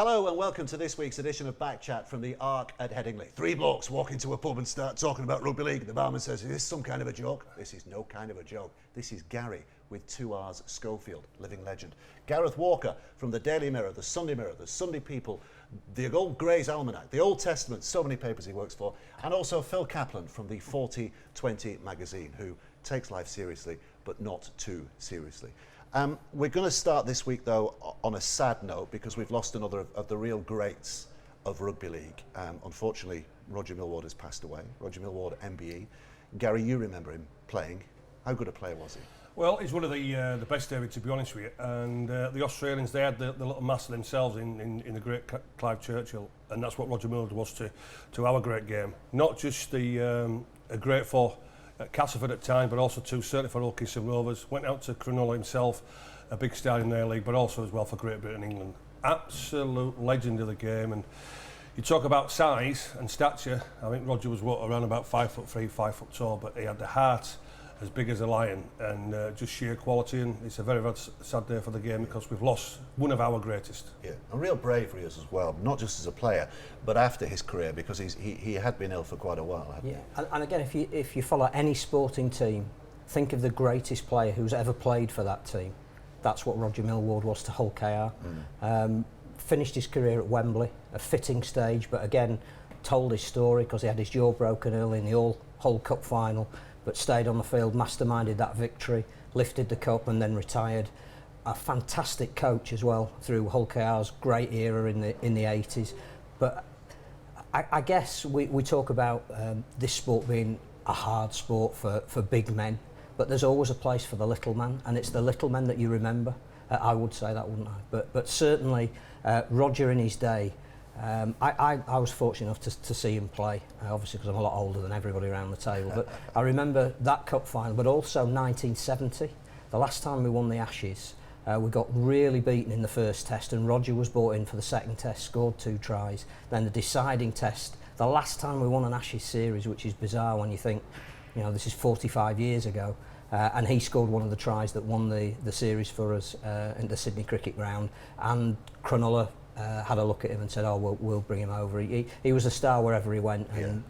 Hello and welcome to this week's edition of Backchat from the Arc at Headingley. Three blokes walk into a pub and start talking about rugby league. The barman says, is this some kind of a joke? This is no kind of a joke. This is Garry with 2 R's Schofield, living legend. Gareth Walker from the Daily Mirror, the Sunday Mirror, the Sunday People, the Old Grey's Almanac, the Old Testament, so many papers he works for, and also Phil Caplan from the 40/20 magazine, who takes life seriously, but not too seriously. We're going to start this week, though, on a sad note because we've lost another of the real greats of Rugby League. Unfortunately, Roger Millward has passed away. Roger Millward, MBE. Garry, you remember him playing. How good a player was he? Well, he's one of the best, David, to be honest with you. And the Australians, they had the little master themselves in the great Clive Churchill, and that's what Roger Millward was to our great game. Not just a great for at Castleford at times, but also certainly for Wilkinson Rovers. Went out to Cronulla himself, a big star in their league, but also as well for Great Britain and England. Absolute legend of the game. And you talk about size and stature. I think Roger was around about 5'3", 5 foot tall, but he had the heart as big as a lion and just sheer quality. And it's a very, very sad day for the game because we've lost one of our greatest. Yeah, a real bravery as well, not just as a player, but after his career, because he had been ill for quite a while, hadn't he? And again, if you follow any sporting team, think of the greatest player who's ever played for that team. That's what Roger Millward was to Hull KR. Finished his career at Wembley, a fitting stage, but again, told his story because he had his jaw broken early in the Hull Cup final, but stayed on the field, masterminded that victory, lifted the cup and then retired. A fantastic coach as well through Hull KR's great era in the 80s. But I guess we talk about this sport being a hard sport for big men, but there's always a place for the little man, and it's the little men that you remember. I would say that, wouldn't I? But certainly Roger in his day, I was fortunate enough to see him play, obviously because I'm a lot older than everybody around the table, but I remember that cup final, but also 1970, the last time we won the Ashes. We got really beaten in the first test and Roger was brought in for the second test, scored 2 tries. Then the deciding test, the last time we won an Ashes series, which is bizarre when you think, you know, this is 45 years ago. And he scored one of the tries that won the series for us in the Sydney Cricket Ground. And Cronulla had a look at him and said, oh, we'll bring him over. He was a star wherever he went and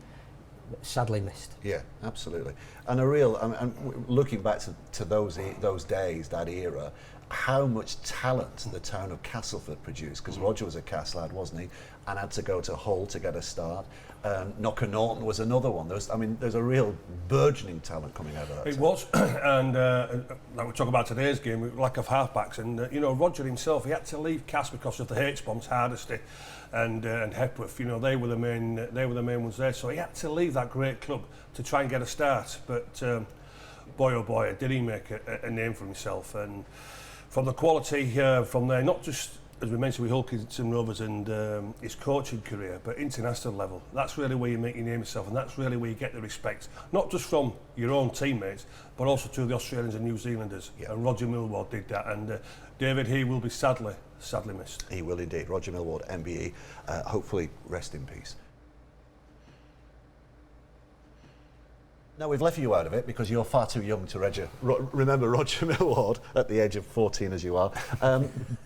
sadly missed. Yeah, absolutely. And a real, and looking back to those days, that era, how much talent the town of Castleford produced, because Roger was a Cass lad, wasn't he, and had to go to Hull to get a start. Knocker Norton was another one. There's a real burgeoning talent coming out of that. It was, and like we talk about today's game, lack of halfbacks, and you know, Roger himself, he had to leave Cass because of the H-bombs, Hardesty and Hepworth. You know, they were the main ones there. So he had to leave that great club to try and get a start. But boy, oh boy, did he make a name for himself. And from the quality from there, not just, as we mentioned, with Wilkinson Rovers and his coaching career, but international level. That's really where you make your name yourself, and that's really where you get the respect, not just from your own teammates, but also to the Australians and New Zealanders. Yeah. And Roger Millward did that, and David, he will be sadly missed. He will indeed. Roger Millward, MBE, hopefully rest in peace. Now, we've left you out of it because you're far too young to remember Roger Millward at the age of 14 as you are.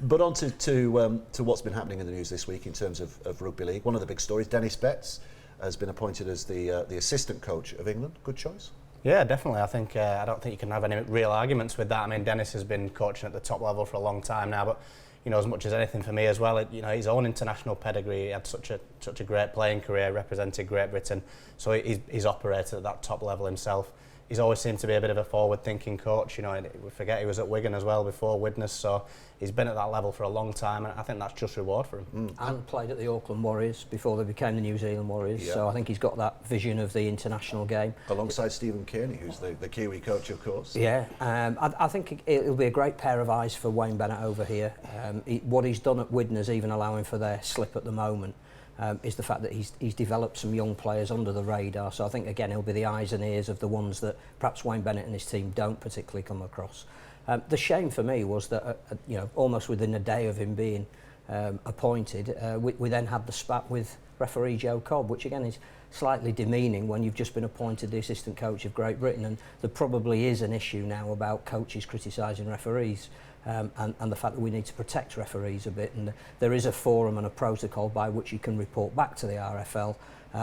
But on to what's been happening in the news this week in terms of Rugby League. One of the big stories, Dennis Betts has been appointed as the assistant coach of England. Good choice. Yeah, definitely. I think I don't think you can have any real arguments with that. I mean, Dennis has been coaching at the top level for a long time now, but you know, as much as anything for me as well, you know, his own international pedigree. He had such a great playing career, represented Great Britain, so he's operated at that top level himself. He's always seemed to be a bit of a forward-thinking coach. You know, we forget he was at Wigan as well before Widnes, so he's been at that level for a long time, and I think that's just reward for him. And played at the Auckland Warriors before they became the New Zealand Warriors, so I think he's got that vision of the international game. Alongside Stephen Kearney, who's the Kiwi coach, of course. Yeah, I think it'll be a great pair of eyes for Wayne Bennett over here. What he's done at Widnes, even allowing for their slip at the moment, is the fact that he's developed some young players under the radar. So I think, again, he'll be the eyes and ears of the ones that perhaps Wayne Bennett and his team don't particularly come across. The shame for me was that, you know, almost within a day of him being appointed, we then had the spat with referee Joe Cobb, which again is slightly demeaning when you've just been appointed the assistant coach of Great Britain, and there probably is an issue now about coaches criticising referees. and the fact that we need to protect referees a bit, and there is a forum and a protocol by which you can report back to the RFL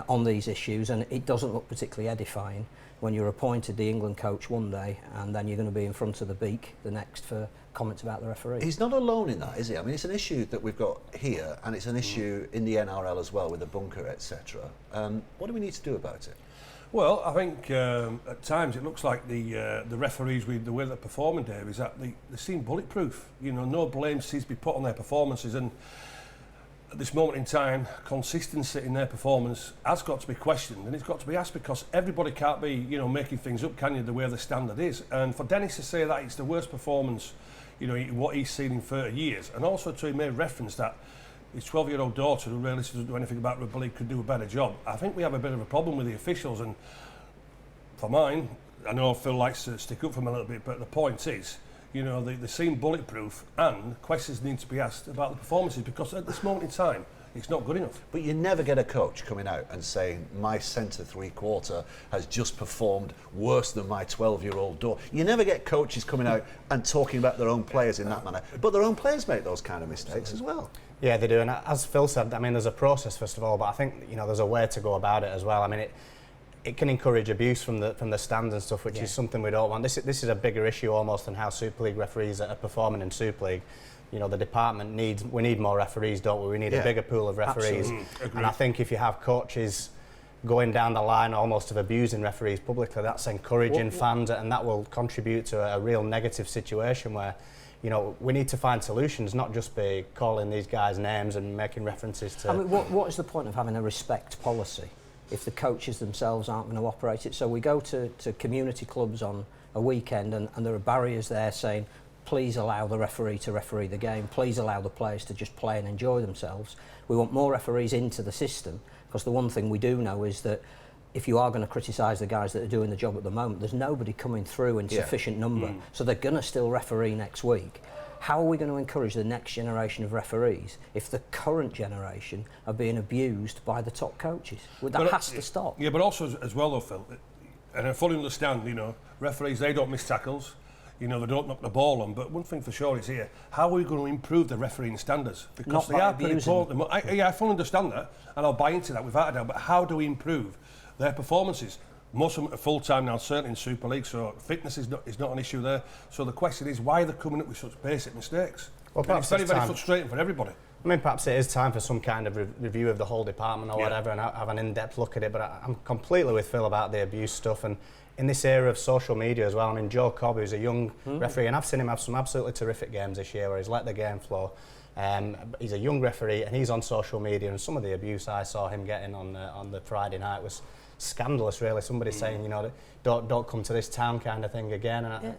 on these issues, and it doesn't look particularly edifying when you're appointed the England coach one day and then you're going to be in front of the beak the next for comments about the referee. He's not alone in that, is he? I mean, it's an issue that we've got here, and it's an issue in the NRL as well with the bunker, etc. What do we need to do about it? Well, I think at times it looks like the referees, with the way they're performing there, is that they seem bulletproof. You know, no blame seems to be put on their performances, and at this moment in time, consistency in their performance has got to be questioned, and it's got to be asked, because everybody can't be, you know, making things up, can you, the way the standard is. And for Dennis to say that it's the worst performance, you know, what he's seen in 30 years, and also to make reference that his 12-year-old daughter, who really doesn't do anything about rugby league, could do a better job. I think we have a bit of a problem with the officials, and for mine, I know Phil likes to stick up for them a little bit, but the point is, you know, they seem bulletproof, and questions need to be asked about the performances, because at this moment in time, it's not good enough. But you never get a coach coming out and saying, my centre three-quarter has just performed worse than my 12-year-old daughter. You never get coaches coming out and talking about their own players in that manner. But their own players make those kind of mistakes as well. Yeah, they do, and as Phil said, I mean, there's a process first of all, but I think, you know, there's a way to go about it as well. I mean, it can encourage abuse from the stands and stuff, which is something we don't want. This is a bigger issue almost than how Super League referees are performing in Super League. You know, the department we need more referees, don't we? We need a bigger pool of referees. And I think if you have coaches going down the line almost of abusing referees publicly, that's encouraging fans, and that will contribute to a real negative situation where, you know, we need to find solutions, not just be calling these guys names and making references to... I mean, what is the point of having a respect policy if the coaches themselves aren't going to operate it? So we go to community clubs on a weekend, and there are barriers there saying, please allow the referee to referee the game, please allow the players to just play and enjoy themselves. We want more referees into the system, because the one thing we do know is that if you are going to criticise the guys that are doing the job at the moment, there's nobody coming through in sufficient number, so they're going to still referee next week. How are we going to encourage the next generation of referees if the current generation are being abused by the top coaches? Well, that has to stop. Yeah, but also as well though, Phil, and I fully understand, you know, referees, they don't miss tackles, you know, they don't knock the ball on, but one thing for sure is here, how are we going to improve the refereeing standards? Because Not they by are pretty abusing. poor. I fully understand that, and I'll buy into that without a doubt, but how do we improve their performances? Most of them are full-time now, certainly in Super League, so fitness is not an issue there. So the question is, why are they coming up with such basic mistakes? Well, And it's very, very frustrating for everybody. I mean, perhaps it is time for some kind of review of the whole department or whatever, and have an in-depth look at it, but I'm completely with Phil about the abuse stuff, and in this era of social media as well. I mean, Joe Cobb, who's a young referee, and I've seen him have some absolutely terrific games this year where he's let the game flow. He's a young referee, and he's on social media, and some of the abuse I saw him getting on the Friday night was scandalous, really. Somebody saying, you know, don't come to this town kind of thing again. And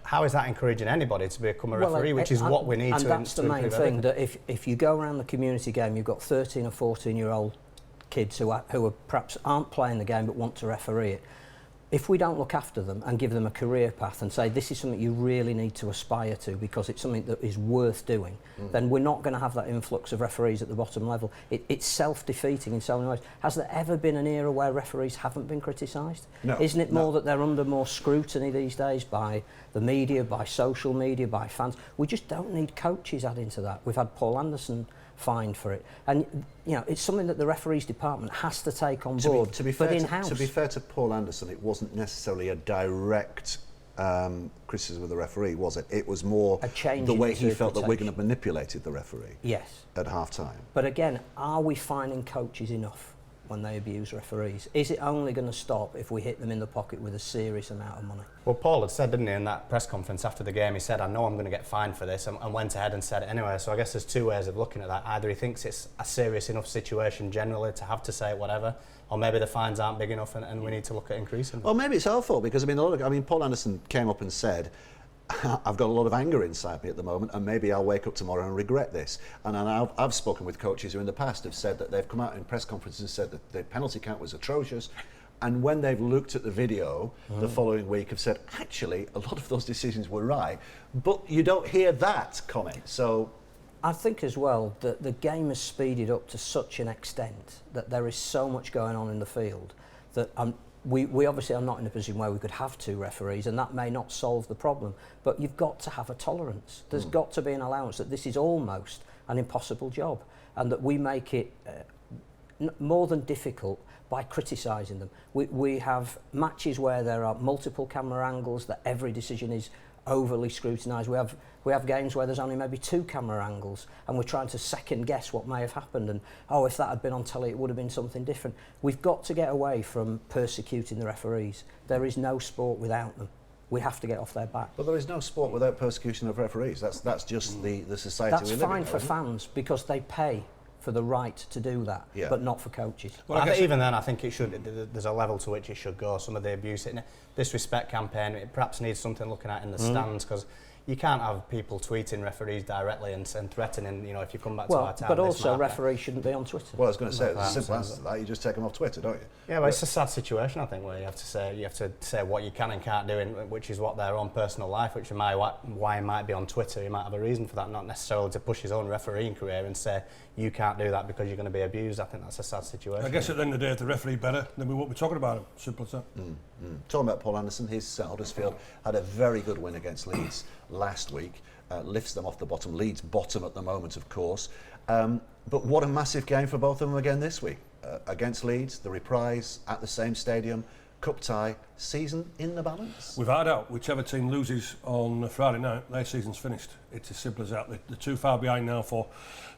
how is that encouraging anybody to become a referee, which is what we need to improve? And that's the main thing, that if you go around the community game, you've got 13 or 14-year-old kids who perhaps aren't playing the game but want to referee it. If we don't look after them and give them a career path and say this is something you really need to aspire to because it's something that is worth doing, then we're not going to have that influx of referees at the bottom level. It's self-defeating in so many ways. Has there ever been an era where referees haven't been criticised? No. Isn't it more that they're under more scrutiny these days by the media, by social media, by fans? We just don't need coaches adding to that. We've had Paul Anderson fined for it, and you know it's something that the referees department has to take on board. To be fair to Paul Anderson, it wasn't necessarily a direct criticism of the referee, was it? It was more a change the in way he felt that interpretation. Wigan had manipulated the referee. Yes. At half time. But again, are we finding coaches enough when they abuse referees? Is it only going to stop if we hit them in the pocket with a serious amount of money? Well, Paul had said, didn't he, in that press conference after the game, he said, I know I'm going to get fined for this, and went ahead and said it anyway. So I guess there's two ways of looking at that. Either he thinks it's a serious enough situation generally to have to say whatever, or maybe the fines aren't big enough and we need to look at increasing them. Well, maybe it's our fault, because Paul Anderson came up and said, I've got a lot of anger inside me at the moment, and maybe I'll wake up tomorrow and regret this. And I've spoken with coaches who in the past have said that they've come out in press conferences and said that the penalty count was atrocious, and when they've looked at the video the following week have said, actually, a lot of those decisions were right, but you don't hear that comment. So I think as well that the game has speeded up to such an extent that there is so much going on in the field that we obviously are not in a position where we could have 2 referees, and that may not solve the problem. But you've got to have a tolerance. There's got to be an allowance that this is almost an impossible job, and that we make it more than difficult by criticising them. We have matches where there are multiple camera angles, that every decision is overly scrutinised. We have games where there's only maybe 2 camera angles, and we're trying to second guess what may have happened, and if that had been on telly it would have been something different. We've got to get away from persecuting the referees. There is no sport without them. We have to get off their back. But there is no sport without persecution of referees. That's just the society That's we live in. fine for fans because they pay for the right to do that, but not for coaches. Well, I think even then, I think it should. There's a level to which it should go. Some of the abuse, disrespect campaign, it perhaps needs something looking at in the stands, because you can't have people tweeting referees directly and threatening, if you come back to our town. But also referees shouldn't be on Twitter. Well, I was going to say, it's as simple as that. You just take them off Twitter, don't you? Yeah, well, it's a sad situation, I think, where you have to say what you can and can't do, which is what their own personal life, which is why he might be on Twitter. He might have a reason for that, not necessarily to push his own refereeing career and say you can't do that because you're going to be abused. I think that's a sad situation. I guess at the end of the day, if the referee better, then we won't be talking about him. Simple as that. Talking about Paul Anderson, his Huddersfield had a very good win against Leeds last week. Lifts them off the bottom. Leeds bottom at the moment, of course. But what a massive game for both of them again this week. Against Leeds, the reprise at the same stadium, cup tie, season in the balance. Without a doubt, whichever team loses on Friday night, their season's finished. It's as simple as that. They're too far behind now for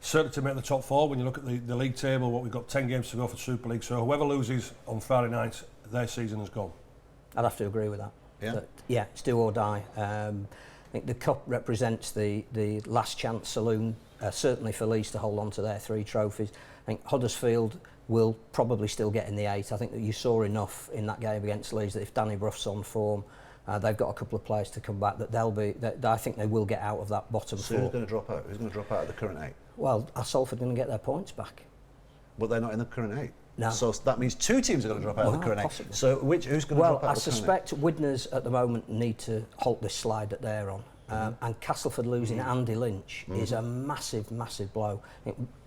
certainly to make the top 4. When you look at the league table, we've got 10 games to go for Super League. So whoever loses on Friday night, their season is gone. I'd have to agree with that. Yeah? It's do or die. I think the cup represents the last chance saloon, certainly for Leeds to hold on to their 3 trophies. I think Huddersfield will probably still get in the 8. I think that you saw enough in that game against Leeds that if Danny Bruff's on form, they've got a couple of players to come back, that I think they will get out of that bottom 4. So who's going to drop out? Who's going to drop out of the current 8? Well, are Salford going to get their points back? But they're not in the current 8. No. So that means 2 teams are going to drop out of the current 8. Possibly. So who's going to drop out of the current 8? Well, I suspect Widnes at the moment need to halt this slide that they're on. And Castleford losing Andy Lynch is a massive, massive blow.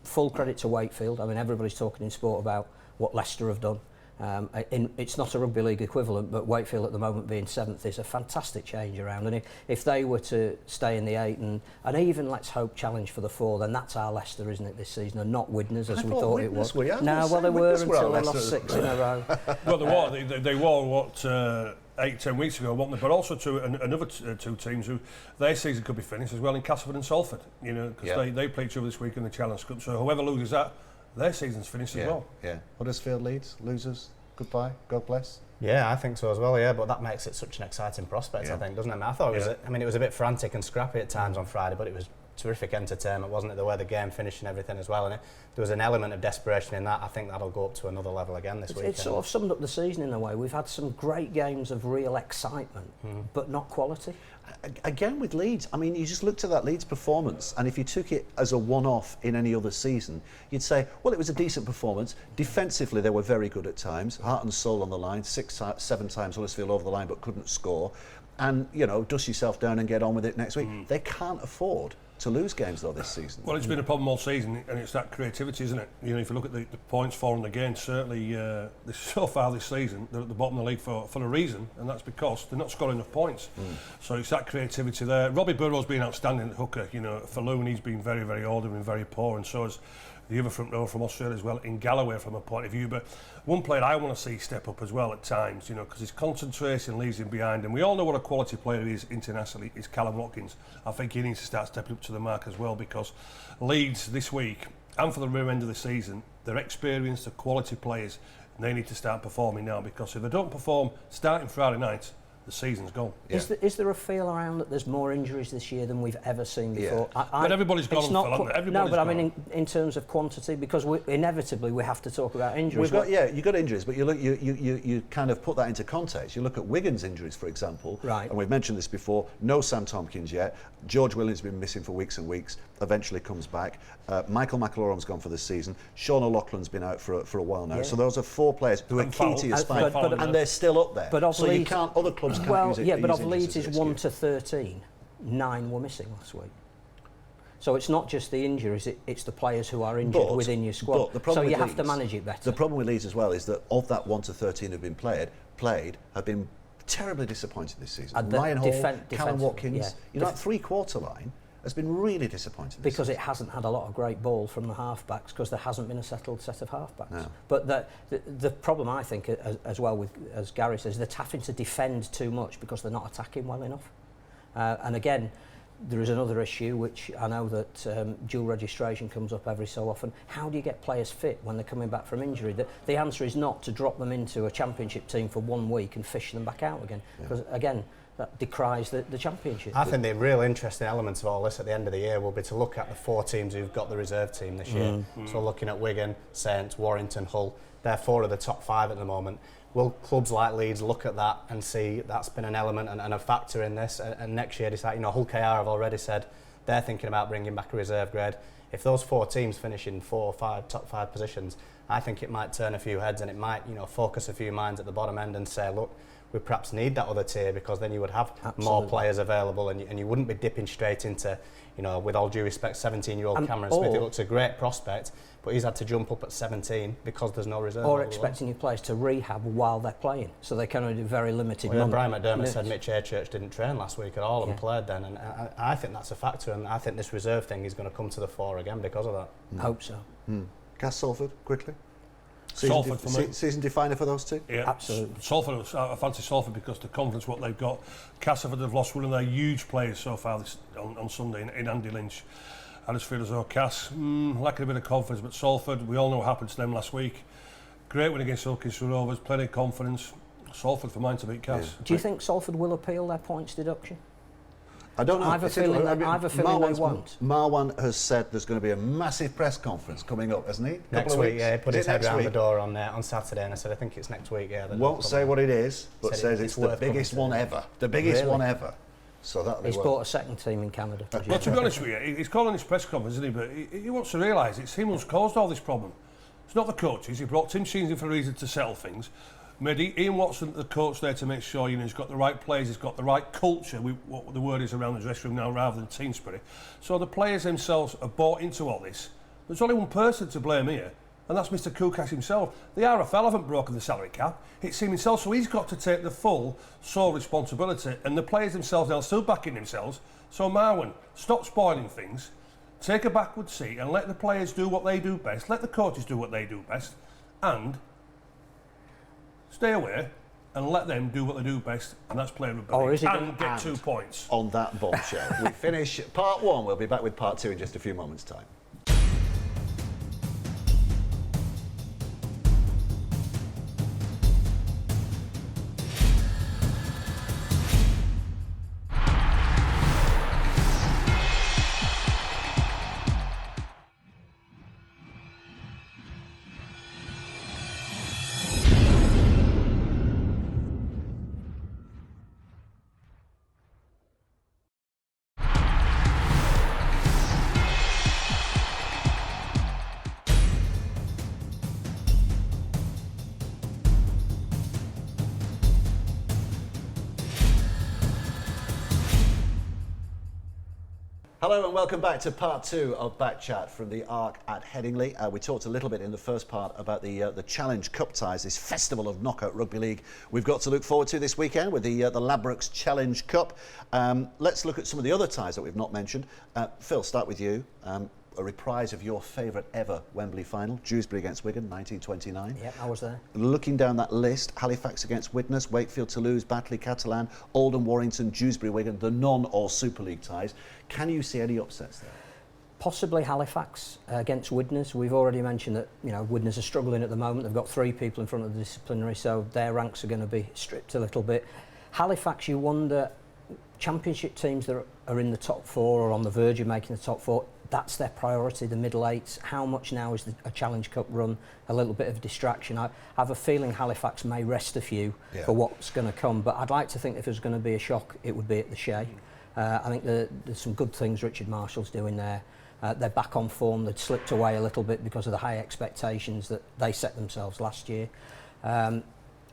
Full credit to Wakefield. I mean, everybody's talking in sport about what Leicester have done. It's not a Rugby League equivalent, but Wakefield at the moment being 7th is a fantastic change around. And if they were to stay in the 8 and even, let's hope, challenge for the 4, then that's our Leicester, isn't it, this season, and not Widnes as we thought it was. No, well, they were until they lost 6 in a row. Well, they were 8-10 weeks ago, weren't they? But also to another 2 teams who their season could be finished as well in Castleford and Salford, because they play each other this week in the Challenge Cup. So whoever loses that, their season's finished as well. Yeah. Huddersfield, Leeds, losers, goodbye, God bless. Yeah, I think so as well, but that makes it such an exciting prospect, I think, doesn't it? I thought it was a bit frantic and scrappy at times on Friday, but it was terrific entertainment, wasn't it? The way the game finished and everything as well, and there was an element of desperation in that. I think that'll go up to another level again this week. It's sort of summed up the season in a way. We've had some great games of real excitement, but not quality. Again with Leeds, I mean, you just looked at that Leeds performance, and if you took it as a one-off in any other season, you'd say, well, it was a decent performance. Defensively, they were very good at times. Heart and soul on the line, 7 times Huddersfield over the line, but couldn't score. And, dust yourself down and get on with it next week. They can't afford to lose games, though, this season. Well, it's been a problem all season, and it's that creativity, isn't it? If you look at the points for and against, certainly so far this season, they're at the bottom of the league for a reason, and that's because they're not scoring enough points. So it's that creativity there. Robbie Burrow's been outstanding at hooker. Falloon, he's been very, very old and been very poor, and so has the other front row from Australia as well, in Galloway from a point of view. But one player I want to see step up as well at times, because his concentration leaves him behind. And we all know what a quality player he is internationally, is Callum Watkins. I think he needs to start stepping up to the mark as well, because Leeds this week, and for the rear end of the season, they're experienced, they're quality players, and they need to start performing now, because if they don't perform starting Friday night, the season's gone. Yeah. Is there a feel around that there's more injuries this year than we've ever seen before? Yeah. But everybody's gone on, haven't they? No, but I mean in terms of quantity, because inevitably we have to talk about injuries. You've got injuries, but you kind of put that into context. You look at Wigan's injuries, for example, right? And we've mentioned this before. No Sam Tompkins yet. George Williams has been missing for weeks and weeks. Eventually comes back. Michael McIlroy's gone for this season. Sean O'Loughlin's been out for a while now. Yeah. So those are 4 players who are key to your spine, and they're still up there. But of so Leeds, you can't. Other clubs can't use it. Yeah, but of Leeds is 1 to 13. 9 were missing last week. So it's not just the injuries, it's the players who are injured within your squad. But the problem so with you have to Leeds- manage it better. The problem with Leeds as well is that of that 1 to 13 who've been played have been terribly disappointed this season. And the Ryan Hall, Callum defensively, Watkins, yeah. you know, that three-quarter line has been really disappointing this Because season. it hasn't had a lot of great ball from the half-backs, because there hasn't been a settled set of half-backs. No. But the problem, I think, as well, with, as Garry says, they're having to defend too much because they're not attacking well enough. And again, there is another issue, which I know that dual registration comes up every so often. How do you get players fit when they're coming back from injury? The answer is not to drop them into a championship team for 1 week and fish them back out again. Because, again, that decries the championship. I think the real interesting elements of all this at the end of the year will be to look at the 4 teams who've got the reserve team this year. So looking at Wigan, Saints, Warrington, Hull, they're 4 of the top 5 at the moment. Will clubs like Leeds look at that and see that's been an element and a factor in this, and next year decide, Hull KR have already said they're thinking about bringing back a reserve grade. If those 4 teams finish in 4 or 5 top 5 positions, I think it might turn a few heads, and it might focus a few minds at the bottom end and say, look, we perhaps need that other tier, because then you would have more players available, and you wouldn't be dipping straight into, with all due respect, 17-year-old Cameron Smith. It looks a great prospect, but he's had to jump up at 17 because there's no reserve. Or expecting your players to rehab while they're playing, so they can only do very limited. Brian McDermott said Mitch Achurch didn't train last week at all and played then, and I think that's a factor, and I think this reserve thing is going to come to the fore again because of that. Hope so. Cass Salford, quickly. Salford for me. Season definer for those two? Yeah, absolutely. Salford, I fancy Salford because the confidence what they've got. Castleford have lost one of their huge players so far on Sunday in Andy Lynch. I just feel as though Cass lacking a bit of confidence, but Salford, we all know what happened to them last week. Great win against Ilkeston Rovers, plenty of confidence. Salford for mine to beat Cass. Do you think Salford will appeal their points deduction? I don't know. I have a feeling they won't. Marwan has said there's going to be a massive press conference coming up, hasn't he? Next week, yeah. He put his head around the door on Saturday, and I said, I think it's next week, yeah. Won't say what it is, but says it's the biggest one ever. The biggest one ever. So that'll be He's bought a second team in Canada. Well, to be honest with you, he's calling his press conference, isn't he? But he wants to realise it's him who's caused all this problem. It's not the coaches. He brought Tim Sheens in for a reason to settle things. Made Ian Watson the coach there to make sure he's got the right players, he's got the right culture, what the word is around the dressing room now, rather than team spirit. So the players themselves are bought into all this. There's only one person to blame here, and that's Mr. Koukash himself. The RFL haven't broken the salary cap. It's him himself, so he's got to take the full sole responsibility, and the players themselves are still backing themselves. So Marwan, stop spoiling things, take a backward seat and let the players do what they do best, let the coaches do what they do best, and stay away and let them do what they do best, and that's play rugby and get 2 points. On that bombshell, we finish part 1. We'll be back with part 2 in just a few moments' time. Hello and welcome back to part 2 of Back Chat from the Arc at Headingley. We talked a little bit in the first part about the Challenge Cup ties, this festival of knockout rugby league we've got to look forward to this weekend with the Ladbrokes Challenge Cup. Let's look at some of the other ties that we've not mentioned. Phil, start with you. A reprise of your favourite ever Wembley final, Dewsbury against Wigan, 1929. Yeah, I was there. Looking down that list, Halifax against Widnes, Wakefield Toulouse, Batley Catalan, Oldham Warrington, Dewsbury Wigan, the non-all Super League ties. Can you see any upsets there? Possibly Halifax against Widnes. We've already mentioned that Widnes are struggling at the moment. They've got 3 people in front of the disciplinary, so their ranks are going to be stripped a little bit. Halifax, you wonder, championship teams that are in the top 4 or on the verge of making the top 4, that's their priority, the middle 8s. How much now is a Challenge Cup run a little bit of distraction? I have a feeling Halifax may rest a few for what's going to come, but I'd like to think if there's going to be a shock, it would be at the Shea. I think there's some good things Richard Marshall's doing there. They're back on form. They'd slipped away a little bit because of the high expectations that they set themselves last year.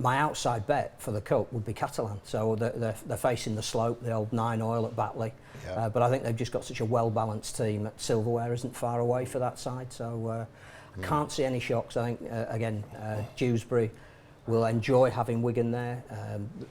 my outside bet for the Cup would be Catalan. So they're facing the slope, the old 9 Oil at Batley. Yeah. But I think they've just got such a well-balanced team. Silverware isn't far away for that side. So I can't see any shocks. I think, again, Dewsbury will enjoy having Wigan there.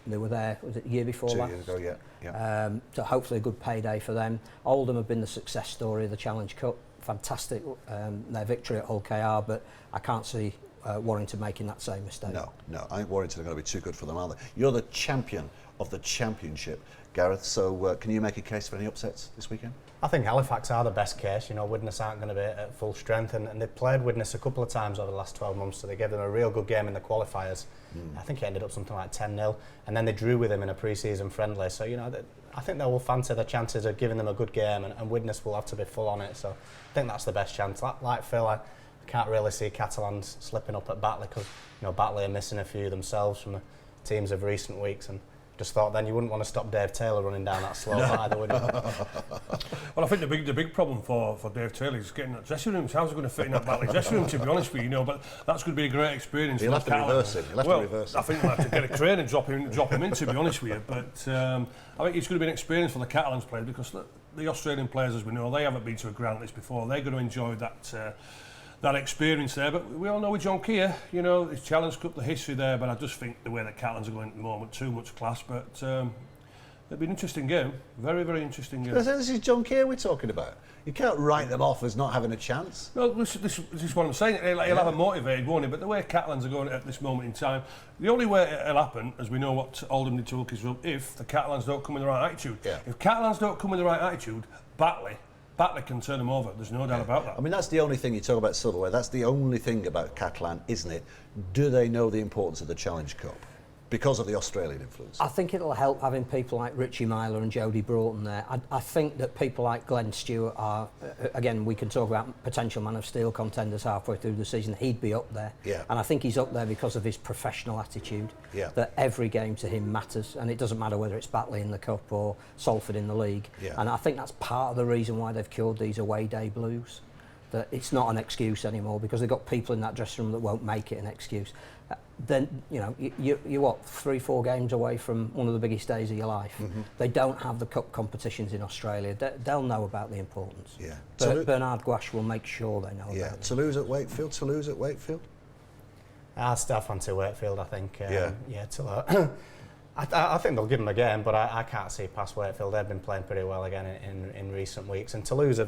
They were there, was it the year before 2 last? years ago, yeah. So hopefully a good payday for them. Oldham have been the success story of the Challenge Cup. Fantastic, their victory at Hull KR, but I can't see Warrington making that same mistake. No, I think Warrington are going to be too good for them, are they? You're the champion of the Championship, Gareth, so can you make a case for any upsets this weekend? I think Halifax are the best case. You know, Widnes aren't going to be at full strength, and they've played Widnes a couple of times over the last 12 months, so they gave them a real good game in the qualifiers. I think it ended up something like 10-0, and then they drew with them in a pre-season friendly. So, you know, I think they will fancy the chances of giving them a good game, and Widnes will have to be full on it. So I think that's the best chance. Like Phil, I can't really see Catalans slipping up at Batley, because, you know, Batley are missing a few themselves from the teams of recent weeks, and just thought then you wouldn't want to stop Dave Taylor running down that slope either, would you? Well, I think the big problem for Dave Taylor is getting that dressing room. How's he going to fit in that Batley dressing room, to be honest with you, but that's going to be a great experience. He'll have to reverse it. I think we'll have to get a crane and drop him in, to be honest with you. But I think it's going to be an experience for the Catalans players, because the Australian players, as we know, they haven't been to a ground like this before. They're going to enjoy that experience there. But we all know with John Keir, you know, his Challenge Cup, the history there, but I just think the way that Catalans are going at the moment, too much class. But it'll be an interesting game. Very, very interesting game. This is John Keir we're talking about. You can't write them off as not having a chance. No, this is what I'm saying. He'll have a motivated, won't he? But the way Catalans are going at this moment in time, the only way it'll happen, as we know what Oldham did to Wilkes, if the Catalans don't come in the right attitude. Yeah. If Catalans don't come in the right attitude, Batley can turn them over. There's no doubt about that. I mean, that's the only thing you talk about silverware. That's the only thing about Caplan, isn't it? Do they know the importance of the Challenge Cup because of the Australian influence? I think it'll help having people like Richie Myler and Jody Broughton there. I think that people like Glenn Stewart are, again, we can talk about potential Man of Steel contenders halfway through the season. He'd be up there. Yeah. And I think he's up there because of his professional attitude. Yeah. That every game to him matters, and it doesn't matter whether it's Batley in the Cup or Salford in the league. Yeah. And I think that's part of the reason why they've cured these away day blues. That it's not an excuse anymore, because they've got people in that dressing room that won't make it an excuse. Then, you know, you're what, 3-4 games away from one of the biggest days of your life. They don't have the cup competitions in Australia. They'll know about the importance. Yeah. Bernard Gouache will make sure they know about it. Toulouse at Wakefield. I still fancy Wakefield, I think. Yeah, Toulouse. I think they'll give them a game, but I can't see past Wakefield. They've been playing pretty well again in recent weeks. And Toulouse,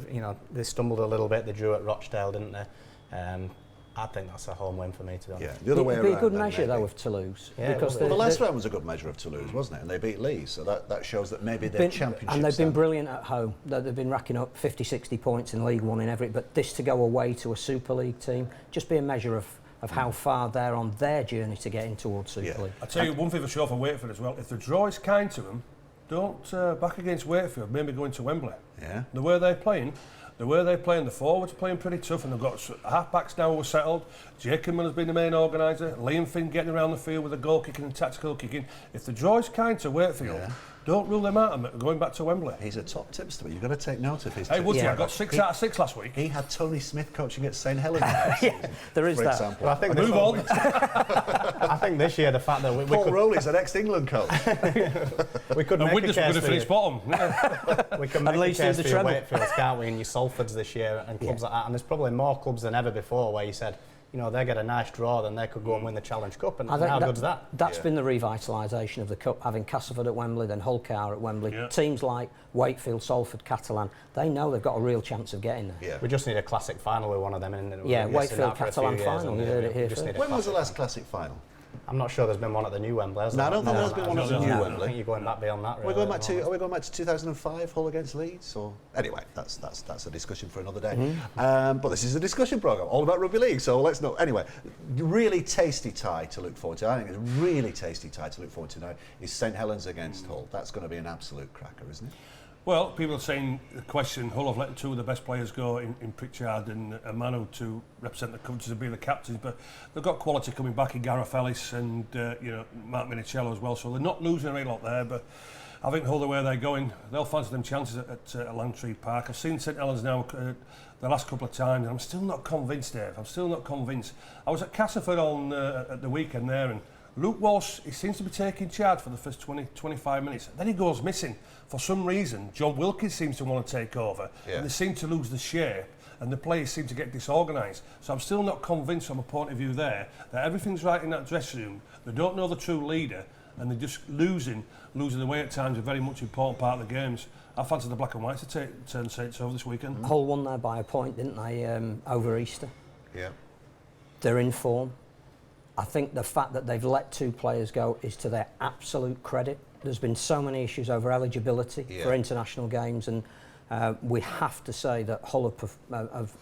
they stumbled a little bit. They drew at Rochdale, didn't they? I think that's a home win for me, to be honest. Yeah, the other way It'd be around. a good measure, though, of Toulouse. Yeah, because Well, the last round was a good measure of Toulouse, wasn't it? And they beat Leeds, so that shows that maybe they're championship. And they've been brilliant at home. They've been racking up 50, 60 points in League One in every. But this to go away to a Super League team, just be a measure of how far they're on their journey to getting towards Super League. I'll tell you one thing for sure for Wakefield as well. If the draw is kind to them, don't back against Wakefield, maybe going to Wembley. Yeah. The way they're playing, the forwards playing pretty tough, and they've got half-backs now who are settled. Jacob Miller's been the main organiser. Liam Finn getting around the field with a goal kicking and tactical kicking. If the draw is kind to Wakefield, don't rule them out of going back to Wembley. He's a top tipster. You've got to take note of his Hey, tips. Woody, I got 6 out of 6 last week. He had Tony Smith coaching at St Helens. There is for that. example. Well, I think Move on. I think this year the fact that we Paul could Rowley's an ex-England coach. we could And make a Widnes were going case to for finish you. bottom. We can make least a case in the for your treble. Wakefields, can't we, and your Salfords this year and clubs like that. And there's probably more clubs than ever before where you said, they get a nice draw, then they could go and win the Challenge Cup. And I think how good's that? That's been the revitalisation of the Cup, having Castleford at Wembley, then Hull KR at Wembley. Yeah. Teams like Wakefield, Salford, Catalan, they know they've got a real chance of getting there. Yeah. We just need a classic final with one of them. And we've Yeah, been missing Wakefield that for a few Catalan years, final, and you heard it here just first. need a When was the classic. last classic final? I'm not sure there's been one at the new Wembley, has No, there? I don't think there's been one at the new I Wembley. think you're going back beyond that, Are really. we going back to 2005, Hull against Leeds? Or anyway, that's a discussion for another day. But this is a discussion programme, all about rugby league. So let's know. Anyway, really tasty tie to look forward to. I think it's a really tasty tie to look forward to now is St Helens against Hull. That's going to be an absolute cracker, isn't it? Well, people are saying the question, Hull have let 2 of the best players go in Pritchard and Manu to represent the country to be the captains, but they've got quality coming back in Gareth Ellis and Mark Minicello as well, so they're not losing a real lot there, but I think Hull, the way they're going, they'll fancy them chances at Langtree Park. I've seen St Helens now the last couple of times, and I'm still not convinced, Dave. I'm still not convinced. I was at Castleford at the weekend there, and Luke Walsh, he seems to be taking charge for the first 20-25 minutes. Then he goes missing. For some reason, John Wilkins seems to want to take over, and they seem to lose the shape, and the players seem to get disorganised. So I'm still not convinced from a point of view there that everything's right in that dressing room. They don't know the true leader, and they're just losing the way at times a very much important part of the games. I fancy the Black and Whites to turn Saints over this weekend. Hull won there by a point, didn't they, over Easter? Yeah. They're in form. I think the fact that they've let 2 players go is to their absolute credit. There's been so many issues over eligibility for international games, and we have to say that Hull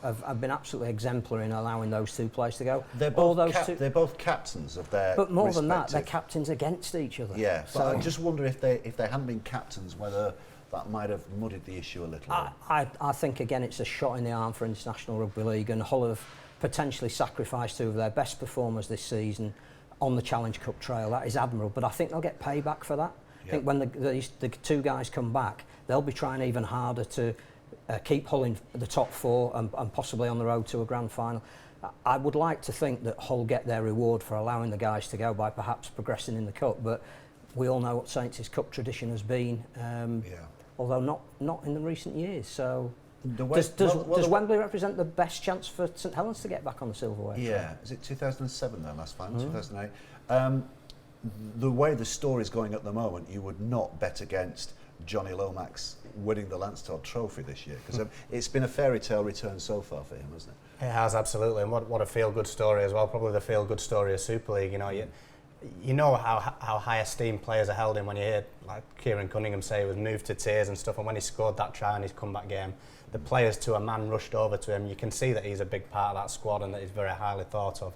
have been absolutely exemplary in allowing those 2 players to go. They're both captains of their But more than that, respective- they're captains against each other. Yeah, So but I just wonder if they hadn't been captains, whether that might have muddied the issue a little. I think, again, it's a shot in the arm for International Rugby League, and Hull have potentially sacrificed 2 of their best performers this season on the Challenge Cup trail. That is admirable, but I think they'll get payback for that. I think when the 2 guys come back, they'll be trying even harder to keep Hull in the top 4 and possibly on the road to a grand final. I would like to think that Hull get their reward for allowing the guys to go by perhaps progressing in the cup, but we all know what Saints' cup tradition has been, although not in the recent years. So does Wembley represent the best chance for St Helens to get back on the silverware? Yeah, is it 2007 their last final, 2008? The way the story's going at the moment, you would not bet against Johnny Lomax winning the Lansdowne Trophy this year, because it's been a fairy tale return so far for him, hasn't it? It has, absolutely, and what a feel-good story as well. Probably the feel-good story of Super League. You know how high esteem players are held in when you hear like Kieran Cunningham say he was moved to tears and stuff, and when he scored that try in his comeback game, the players to a man rushed over to him. You can see that he's a big part of that squad and that he's very highly thought of.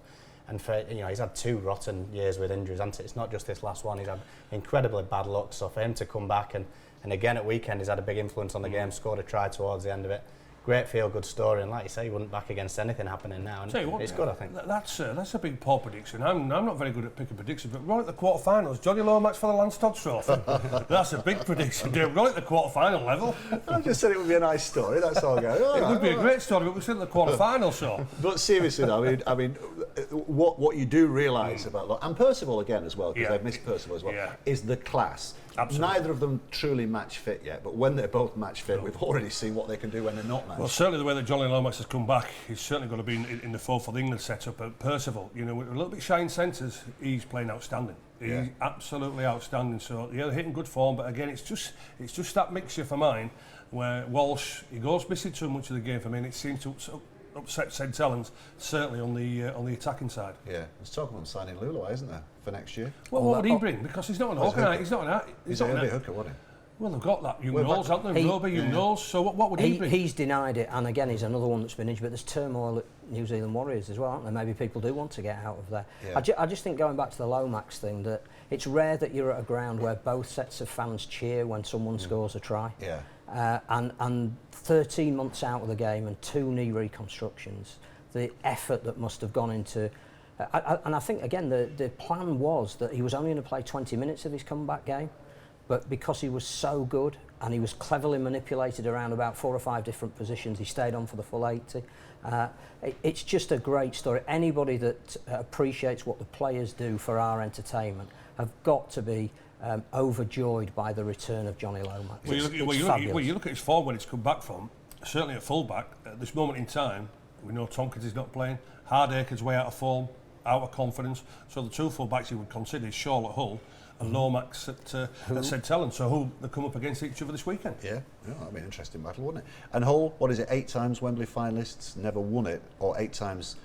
And for he's had 2 rotten years with injuries, hasn't it? It's not just this last one. He's had incredibly bad luck. So for him to come back and again at weekend, he's had a big influence on the game. Scored a try towards the end of it. Great feel-good story, and like you say, he wouldn't back against anything happening now. And it's good, I think. That's a big poor prediction. I'm not very good at picking predictions, but right at the quarterfinals, Johnny Lomax for the Lansdowne Trophy. That's a big prediction. Right at the quarterfinal level. I just said it would be a nice story. That's all. It would be a great story, but we're still at the quarterfinal, so. But seriously, though, I mean, what you do realise about and Percival again as well, because I've missed Percival as well, is the class. Absolutely. Neither of them truly match fit yet, but when they're both match fit, we've already seen what they can do when they're not match. Well, certainly the way that Johnny Lomax has come back, he's certainly going to be in the fold for the England setup. But Percival, with a little bit shy in centres, he's playing outstanding. He's absolutely outstanding. So they're hitting good form, but again, it's just that mixture for mine where Walsh, he goes missing too much of the game for me, and it seems to upset St Helens, certainly on the attacking side. Yeah, there's talk about signing Lulu, isn't there, for next year? Well, what would he bring? Because he's not an hooker. He's not an hooker, wasn't he? Well, they've got that. Knowles, haven't they? Roby, Knowles. So what would he bring? He's denied it, and again, he's another one that's been injured. But there's turmoil at New Zealand Warriors as well, aren't there? Maybe people do want to get out of there. Yeah. I just think, going back to the Lomax thing, that it's rare that you're at a ground where both sets of fans cheer when someone scores a try. Yeah. And 13 months out of the game and 2 knee reconstructions, the effort that must have gone into... and I think, again, the plan was that he was only going to play 20 minutes of his comeback game, but because he was so good and he was cleverly manipulated around about 4 or 5 different positions, he stayed on for the full 80. It's just a great story. Anybody that appreciates what the players do for our entertainment have got to be overjoyed by the return of Johnny Lomax. You look at his form when he's come back from, certainly at full-back, at this moment in time, we know Tompkins is not playing, Hardacre's way out of form, out of confidence, so the 2 full-backs you would consider is Shaw at Hull and Lomax at St Helens, so who they come up against each other this weekend. Yeah, that'd be an interesting battle, wouldn't it? And Hull, 8 times Wembley finalists, never won it, or 8 times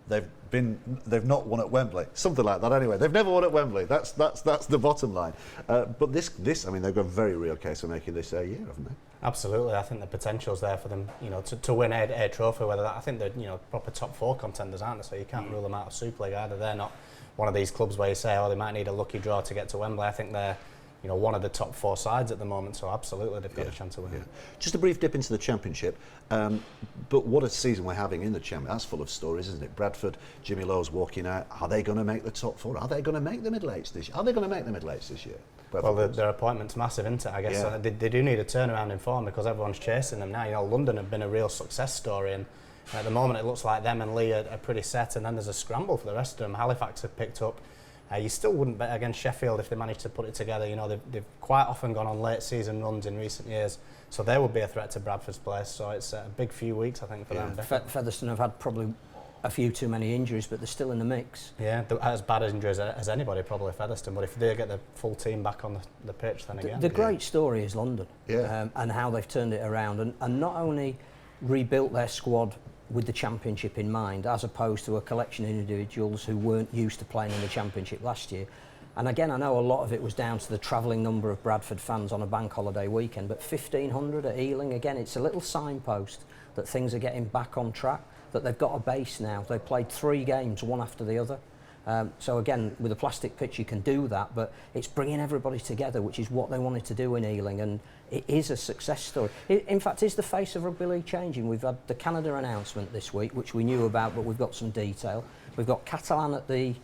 they've not won at Wembley, something like that. Anyway, they've never won at Wembley. That's the bottom line. But this, I mean, they've got a very real case of making this a year, haven't they? Absolutely, I think the potential's there for them, to win a trophy. Whether that, I think they're proper top 4 contenders, aren't they? So you can't rule them out of Super League either. They're not one of these clubs where you say, they might need a lucky draw to get to Wembley. I think they're one of the top 4 sides at the moment, so absolutely they've got a chance to win. Yeah. Just a brief dip into the Championship, but what a season we're having in the Championship. That's full of stories, isn't it? Bradford, Jimmy Lowe's walking out. Are they going to make the top 4? Are they going to make the middle-eights this year? Are they going to make the middle-eights this year? Well, their appointment's massive, isn't it? I guess they do need a turnaround in form because everyone's chasing them now. London have been a real success story, and at the moment it looks like them and Lee are pretty set, and then there's a scramble for the rest of them. Halifax have picked up You still wouldn't bet against Sheffield if they managed to put it together. You know, they've quite often gone on late season runs in recent years, so they would be a threat to Bradford's place. So it's a big few weeks, I think, for them. Featherstone have had probably a few too many injuries, but they're still in the mix. Yeah, as bad injuries as anybody, probably Featherstone. But if they get the full team back on the pitch, then again. The great story is London, and how they've turned it around, and not only rebuilt their squad with the Championship in mind, as opposed to a collection of individuals who weren't used to playing in the Championship last year. And again, I know a lot of it was down to the travelling number of Bradford fans on a bank holiday weekend, but 1,500 at Ealing, again, it's a little signpost that things are getting back on track, that they've got a base now. They've played 3 games, one after the other. So again, with a plastic pitch you can do that, but it's bringing everybody together, which is what they wanted to do in Ealing, and it is a success story. In fact, is the face of Rugby League changing? We've had the Canada announcement this week, which we knew about, but we've got some detail. We've got Caplan at the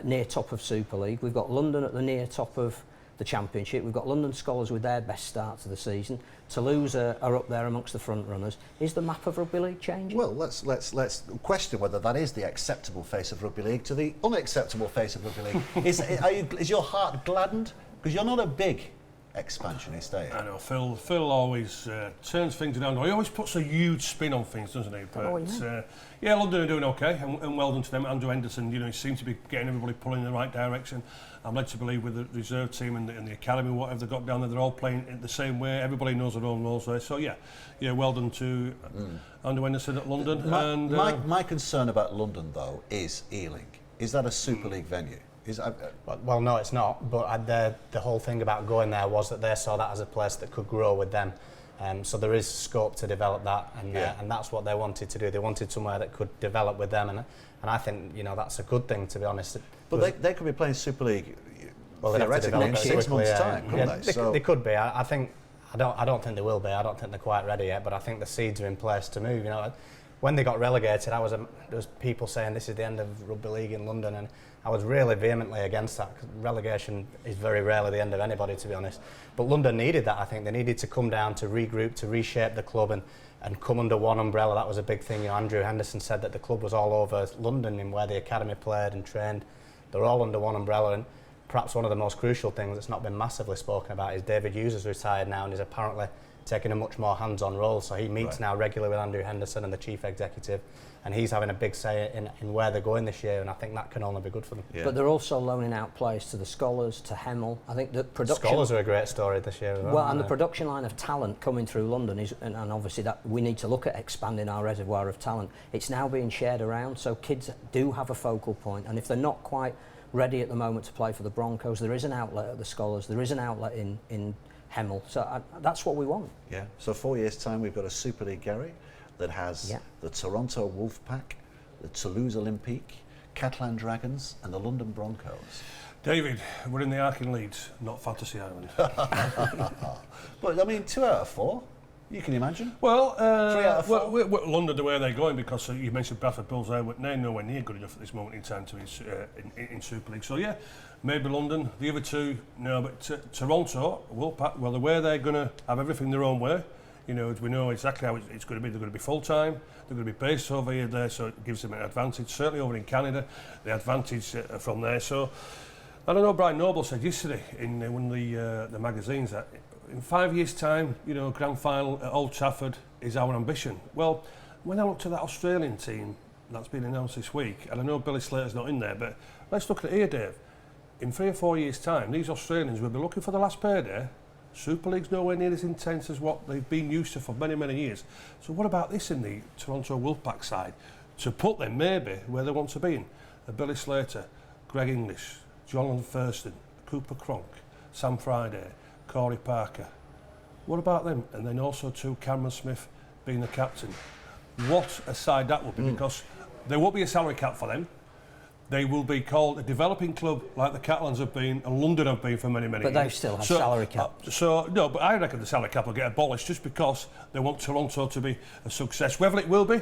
near top of Super League. We've got London at the near top of the Championship. We've got London Scholars with their best start to the season. Toulouse are up there amongst the front runners. Is the map of Rugby League changing? Well, let's question whether that is the acceptable face of Rugby League to the unacceptable face of Rugby League. Is your heart gladdened? Because you're not a big expansionist, are you? I know, Phil always turns things around. He always puts a huge spin on things, doesn't he? But yeah, London are doing okay, and well done to them. Andrew Henderson, you know, he seems to be getting everybody pulling in the right direction. I'm led to believe with the reserve team and the academy, whatever they've got down there, they're all playing in the same way. Everybody knows their own roles there. So yeah, well done to Andrew Henderson at London. My concern about London, though, is Ealing. Is that a Super League venue? Well, no, it's not. But the whole thing about going there was that they saw that as a place that could grow with them. So there is scope to develop that, and that's what they wanted to do. They wanted somewhere that could develop with them, and I think, you know, that's a good thing, to be honest. But they could be playing Super League, well, theoretically in 6 months' time, couldn't they? They could be. I don't think they will be. I don't think they're quite ready yet. But I think the seeds are in place to move. You know, when they got relegated, there was people saying this is the end of Rugby League in London, and I was really vehemently against that, because relegation is very rarely the end of anybody, to be honest. But London needed that, I think. They needed to come down, to regroup, to reshape the club and come under one umbrella. That was a big thing. You know, Andrew Henderson said that the club was all over London, in where the academy played and trained. They're all under one umbrella, and perhaps one of the most crucial things that's not been massively spoken about is David Hughes has retired now and is apparently taking a much more hands-on role. So he meets now regularly with Andrew Henderson and the chief executive, and he's having a big say in where they're going this year, and I think that can only be good for them. But they're also loaning out players to the Scholars, to Hemel. I think the production... Scholars are a great story this year as well. And the production line of talent coming through London is, and obviously that we need to look at expanding our reservoir of talent. It's now being shared around, so kids do have a focal point, and if they're not quite ready at the moment to play for the Broncos, there is an outlet at the Scholars, there is an outlet in Hemel, so that's what we want. Yeah, so 4 years' time we've got a Super League, Garry, that has the Toronto Wolfpack, the Toulouse Olympique, Caplan Dragons and the London Broncos. David, we're in the Ark in Leeds, not Fantasy Island. But I mean, 2 out of 4, you can imagine. Well, 3 out of 4. Well, London, the way they're going, because you mentioned Bradford Bulls there, but they're nowhere near good enough at this moment in time to be in Super League. So yeah, maybe London. The other 2, no, but Toronto, Wolfpack, well, the way they're going to have everything their own way. You know, we know exactly how it's going to be. They're going to be full-time, they're going to be based over here there, so it gives them an advantage. Certainly over in Canada, the advantage from there. So, I don't know, Brian Noble said yesterday in one of the magazines that in 5 years' time, you know, grand final at Old Trafford is our ambition. Well, when I look to that Australian team that's been announced this week, and I know Billy Slater's not in there, but let's look at it here, Dave. In 3 or 4 years' time, these Australians will be looking for the last payday. Super League's nowhere near as intense as what they've been used to for many, many years. So what about this in the Toronto Wolfpack side? To put them maybe where they want to be in. Billy Slater, Greg English, Jonathan Thurston, Cooper Cronk, Sam Friday, Corey Parker. What about them? And then also too, Cameron Smith being the captain. What a side that would be, because there won't be a salary cap for them. They will be called a developing club like the Catalans have been and London have been for many, many years. But they still have salary cap. No, but I reckon the salary cap will get abolished just because they want Toronto to be a success. Whether it will be,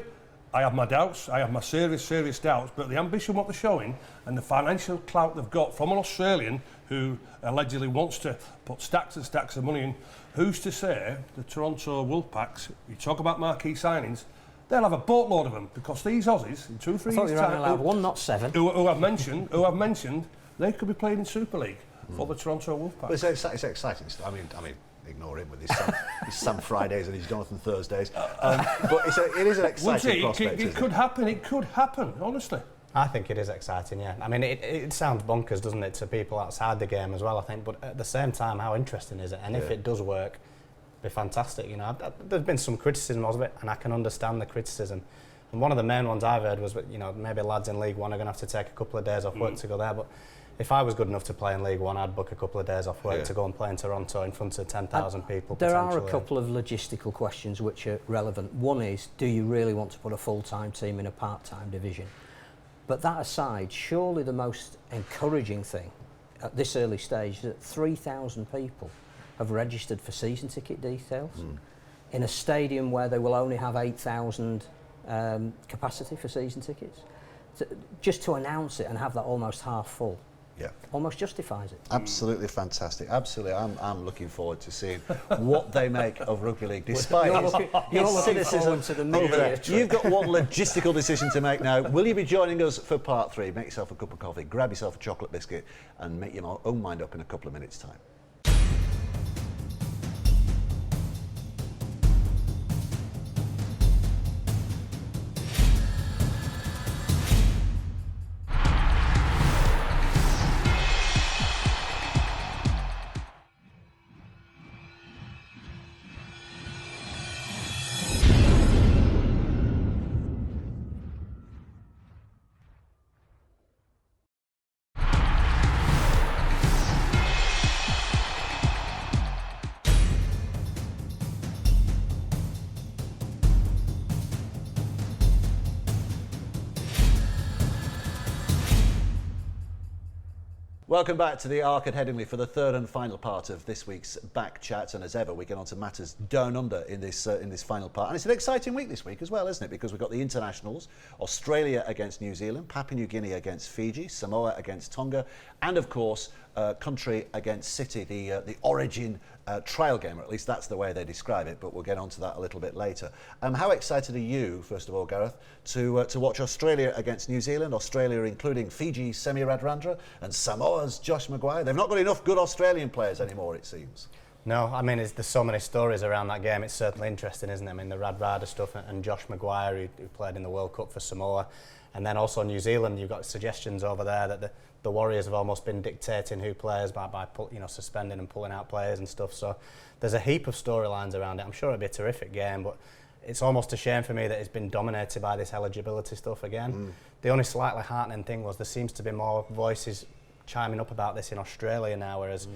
I have my doubts. I have my serious doubts. But the ambition, what they're showing, and the financial clout they've got from an Australian who allegedly wants to put stacks and stacks of money in, who's to say the Toronto Wolfpacks, you talk about marquee signings, they'll have a boatload of them, because these Aussies in 2 or 3 years' time, allowed 1, not 7. Who I've mentioned, they could be playing in Super League for the Toronto Wolfpack. But it's exciting stuff. I mean, ignore him with his Sam Fridays and his Jonathan Thursdays. But it is an exciting prospect. It could happen. It could happen. Honestly. I think it is exciting, yeah. I mean, it sounds bonkers, doesn't it, to people outside the game as well, I think, but at the same time, how interesting is it? And if it does work, it'd be fantastic, you know. There's been some criticism of it, and I can understand the criticism. And one of the main ones I've heard was, you know, maybe lads in League One are going to have to take a couple of days off work to go there, but if I was good enough to play in League One, I'd book a couple of days off work to go and play in Toronto in front of 10,000 people. There are a couple of logistical questions which are relevant. One is, do you really want to put a full-time team in a part-time division? But that aside, surely the most encouraging thing at this early stage is that 3,000 people have registered for season ticket details in a stadium where they will only have 8,000 capacity for season tickets. Just to announce it and have that almost half full. Yeah, almost justifies it. Absolutely fantastic. Absolutely, I'm looking forward to seeing what they make of Rugby League, despite you're looking cynicism forward to the over there. media. You've got one logistical decision to make now. Will you be joining us for part 3? Make yourself a cup of coffee, grab yourself a chocolate biscuit, and make your own mind up in a couple of minutes' time. Welcome back to the Arc at Headingley for the third and final part of this week's Back Chat, and as ever we get on to matters down under in this final part, and it's an exciting week this week as well, isn't it, because we've got the internationals, Australia against New Zealand, Papua New Guinea against Fiji, Samoa against Tonga, and of course country against city, the origin trial game, or at least that's the way they describe it, but we'll get on to that a little bit later. How excited are you, first of all, Gareth, to watch Australia against New Zealand, Australia including Fiji's Semi Radradra and Samoa's Josh Maguire? They've not got enough good Australian players anymore, it seems. No, I mean, there's so many stories around that game. It's certainly interesting, isn't it? I mean, the Radradra stuff and Josh Maguire, who played in the World Cup for Samoa. And then also New Zealand, you've got suggestions over there that the Warriors have almost been dictating who players by suspending and pulling out players and stuff. So there's a heap of storylines around it. I'm sure it'll be a terrific game, but it's almost a shame for me that it's been dominated by this eligibility stuff again. The only slightly heartening thing was there seems to be more voices chiming up about this in Australia now, whereas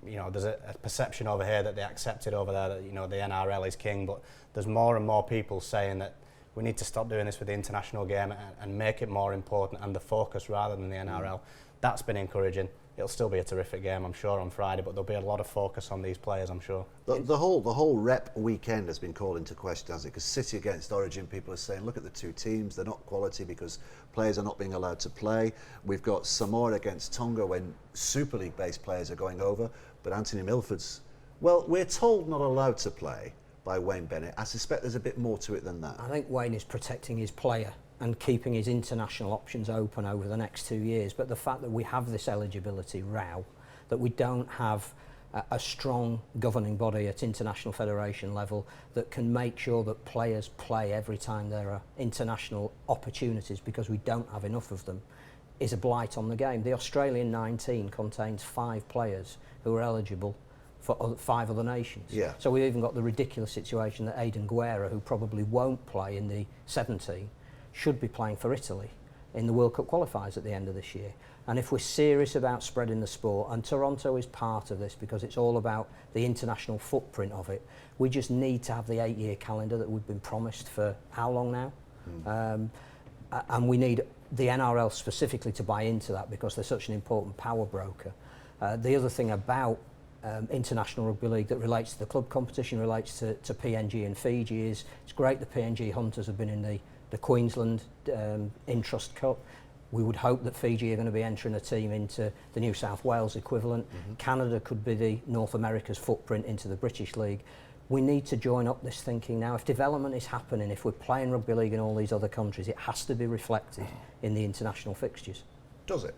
there's a perception over here that they accepted over there that the NRL is king, but there's more and more people saying that we need to stop doing this with the international game and make it more important and the focus rather than the NRL. That's been encouraging. It'll still be a terrific game, I'm sure, on Friday, but there'll be a lot of focus on these players, I'm sure. The whole rep weekend has been called into question, hasn't it? Because City against Origin, people are saying, look at the two teams, they're not quality because players are not being allowed to play. We've got Samoa against Tonga when Super League-based players are going over, but Anthony Milford's, well, we're told not allowed to play by Wayne Bennett. I suspect there's a bit more to it than that. I think Wayne is protecting his player and keeping his international options open over the next 2 years. But the fact that we have this eligibility row, that we don't have a strong governing body at international federation level that can make sure that players play every time there are international opportunities because we don't have enough of them, is a blight on the game. The Australian 19 contains 5 players who are eligible for 5 other nations. Yeah. So we've even got the ridiculous situation that Aidan Guerra, who probably won't play in the 17, should be playing for Italy in the World Cup qualifiers at the end of this year. And if we're serious about spreading the sport, and Toronto is part of this because it's all about the international footprint of it, we just need to have the 8-year calendar that we've been promised for how long now? And we need the NRL specifically to buy into that because they're such an important power broker. The other thing about International Rugby League that relates to the club competition, relates to PNG and Fiji, is it's great the PNG Hunters have been in the Queensland Intrust Cup. We would hope that Fiji are going to be entering a team into the New South Wales equivalent. Canada could be the North America's footprint into the British League. We need to join up this thinking now. If development is happening, if we're playing Rugby League in all these other countries, it has to be reflected in the international fixtures. Does it?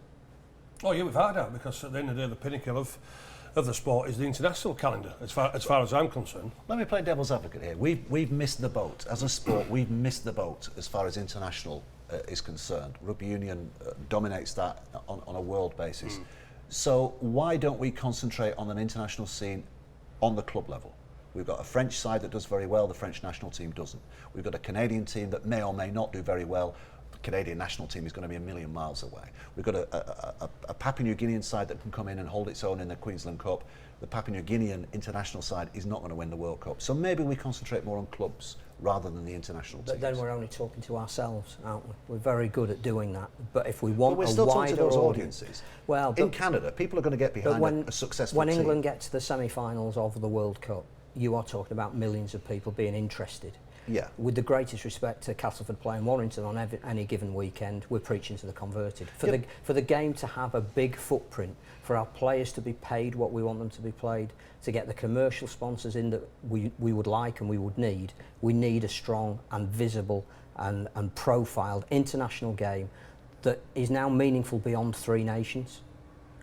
Oh yeah, without doubt, because at the end of the day, the pinnacle of the sport is the international calendar, as far as I'm concerned. Let me play devil's advocate here. We've missed the boat as a sport. We've missed the boat as far as international is concerned. Rugby union dominates that on a world basis. So why don't we concentrate on an international scene on the club level? We've got a French side that does very well. The French national team doesn't. We've got a Canadian team that may or may not do very well. The Canadian national team is going to be a million miles away. We've got a Papua New Guinean side that can come in and hold its own in the Queensland Cup. The Papua New Guinean international side is not going to win the World Cup. So maybe we concentrate more on clubs rather than the international teams. But then we're only talking to ourselves, aren't we? We're very good at doing that. But if we want we're a still talking wider to those audience, audiences. Well, in Canada, people are going to get behind a successful when team. England get to the semi-finals of the World Cup, you are talking about millions of people being interested. Yeah. With the greatest respect to Castleford playing Warrington on any given weekend, we're preaching to the converted. For the game to have a big footprint, for our players to be paid what we want them to be paid, to get the commercial sponsors in that we would like and we would need, we need a strong and visible and profiled international game that is now meaningful beyond 3 nations.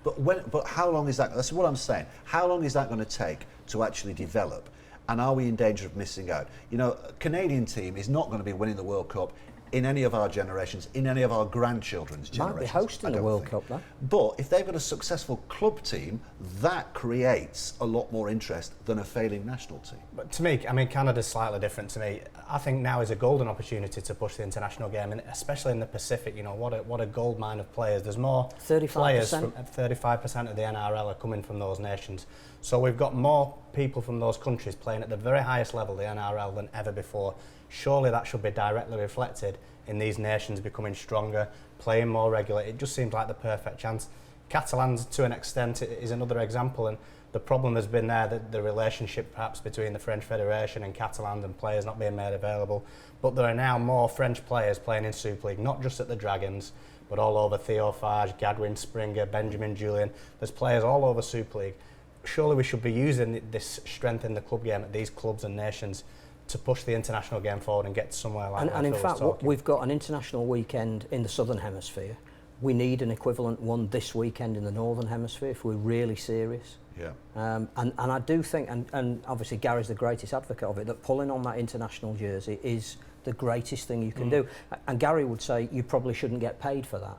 But how long is that? That's what I'm saying. How long is that going to take to actually develop? And are we in danger of missing out? You know, a Canadian team is not going to be winning the World Cup in any of our generations, in any of our grandchildren's generations. Might be hosting the World Cup, though. But if they've got a successful club team, that creates a lot more interest than a failing national team. But to me, I mean, Canada's slightly different to me. I think now is a golden opportunity to push the international game, and especially in the Pacific. You know, what a gold mine of players. There's more 35%. players. 35% of the NRL are coming from those nations. So we've got more people from those countries playing at the very highest level, the NRL, than ever before. Surely that should be directly reflected in these nations becoming stronger, playing more regular. It just seems like the perfect chance. Catalans, to an extent, is another example, and the problem has been there, that the relationship perhaps between the French Federation and Catalans and players not being made available. But there are now more French players playing in Super League, not just at the Dragons, but all over. Theophage, Gadwin, Springer, Benjamin Julian. There's players all over Super League. Surely we should be using this strength in the club game at these clubs and nations to push the international game forward and get somewhere like that. And in fact, we've got an international weekend in the Southern Hemisphere. We need an equivalent one this weekend in the Northern Hemisphere if we're really serious. Yeah. And I do think, and obviously Gary's the greatest advocate of it, that pulling on that international jersey is the greatest thing you can do. And Garry would say you probably shouldn't get paid for that.